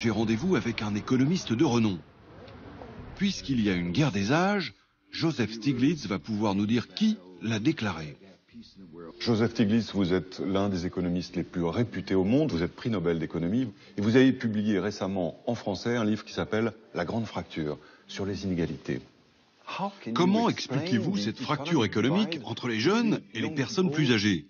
J'ai rendez-vous avec un économiste de renom. Puisqu'il y a une guerre des âges, Joseph Stiglitz va pouvoir nous dire qui l'a déclarée. Joseph Stiglitz, vous êtes l'un des économistes les plus réputés au monde, vous êtes prix Nobel d'économie, et vous avez publié récemment en français un livre qui s'appelle « La grande fracture » sur les inégalités. Comment expliquez-vous cette fracture économique entre les jeunes et les personnes plus âgées?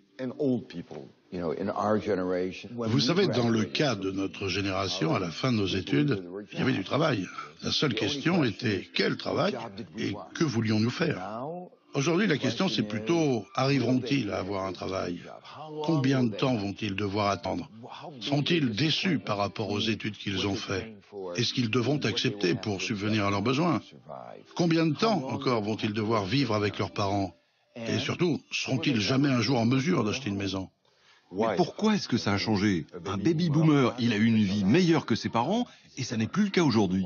Vous savez, dans le cas de notre génération, à la fin de nos études, il y avait du travail. La seule question était quel travail et que voulions-nous faire? Aujourd'hui, la question c'est plutôt arriveront-ils à avoir un travail? Combien de temps vont-ils devoir attendre? Sont-ils déçus par rapport aux études qu'ils ont faites? Est-ce qu'ils devront accepter pour subvenir à leurs besoins? Combien de temps encore vont-ils devoir vivre avec leurs parents? Et surtout, seront-ils jamais un jour en mesure d'acheter une maison? Mais pourquoi est-ce que ça a changé? Un baby-boomer, il a eu une vie meilleure que ses parents, et ça n'est plus le cas aujourd'hui.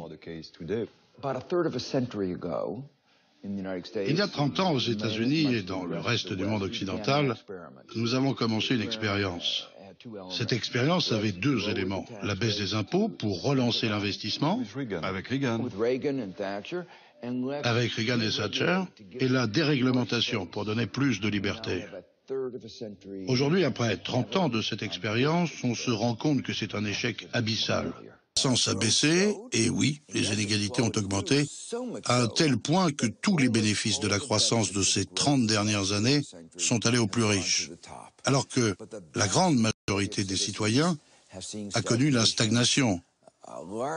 Il y a 30 ans, aux États-Unis et dans le reste du monde occidental, nous avons commencé une expérience. Cette expérience avait deux éléments. La baisse des impôts pour relancer l'investissement, Avec Reagan. avec Reagan et Thatcher, et la déréglementation pour donner plus de liberté. Aujourd'hui, après 30 ans de cette expérience, on se rend compte que c'est un échec abyssal. Sans a baissé, et oui, les inégalités ont augmenté, à un tel point que tous les bénéfices de la croissance de ces 30 dernières années sont allés aux plus riches. Alors que la grande majorité des citoyens a connu la stagnation.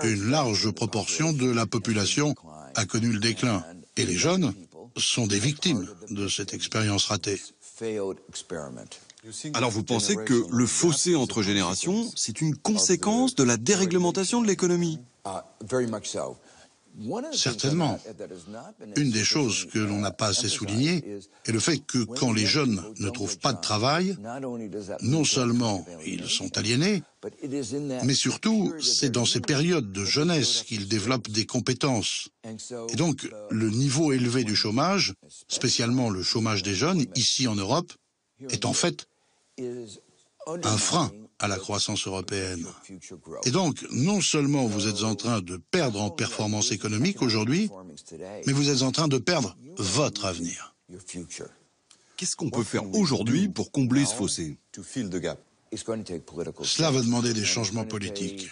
Une large proportion de la population a connu le déclin. Et les jeunes sont des victimes de cette expérience ratée. Alors vous pensez que le fossé entre générations, c'est une conséquence de la déréglementation de l'économie? Certainement. Une des choses que l'on n'a pas assez soulignées est le fait que quand les jeunes ne trouvent pas de travail, non seulement ils sont aliénés, mais surtout c'est dans ces périodes de jeunesse qu'ils développent des compétences. Et donc le niveau élevé du chômage, spécialement le chômage des jeunes, ici en Europe, est en fait un frein à la croissance européenne. Et donc, non seulement vous êtes en train de perdre en performance économique aujourd'hui, mais vous êtes en train de perdre votre avenir. Qu'est-ce qu'on peut faire aujourd'hui pour combler ce fossé? Cela va demander des changements politiques.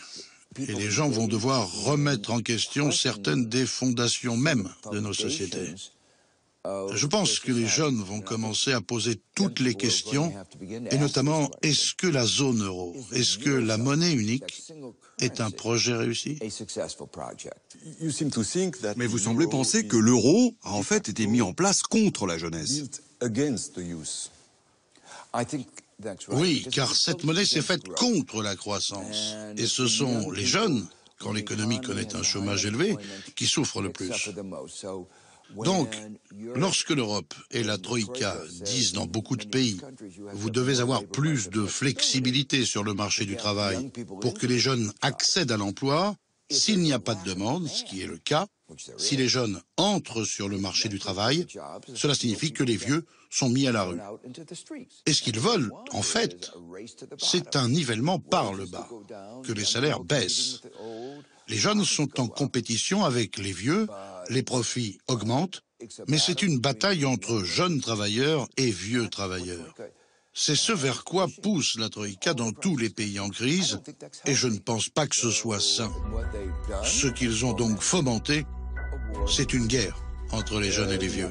Et les gens vont devoir remettre en question certaines des fondations même de nos sociétés. Je pense que les jeunes vont commencer à poser toutes les questions, et notamment, est-ce que la zone euro, est-ce que la monnaie unique est un projet réussi? Mais vous semblez penser que l'euro a en fait été mis en place contre la jeunesse. Oui, car cette monnaie s'est faite contre la croissance. Et ce sont les jeunes, quand l'économie connaît un chômage élevé, qui souffrent le plus. Donc, lorsque l'Europe et la Troïka disent dans beaucoup de pays, vous devez avoir plus de flexibilité sur le marché du travail pour que les jeunes accèdent à l'emploi, s'il n'y a pas de demande, ce qui est le cas, si les jeunes entrent sur le marché du travail, cela signifie que les vieux sont mis à la rue. Et ce qu'ils veulent, en fait, c'est un nivellement par le bas, que les salaires baissent. Les jeunes sont en compétition avec les vieux, les profits augmentent, mais c'est une bataille entre jeunes travailleurs et vieux travailleurs. C'est ce vers quoi pousse la Troïka dans tous les pays en crise, et je ne pense pas que ce soit sain. Ce qu'ils ont donc fomenté, c'est une guerre entre les jeunes et les vieux.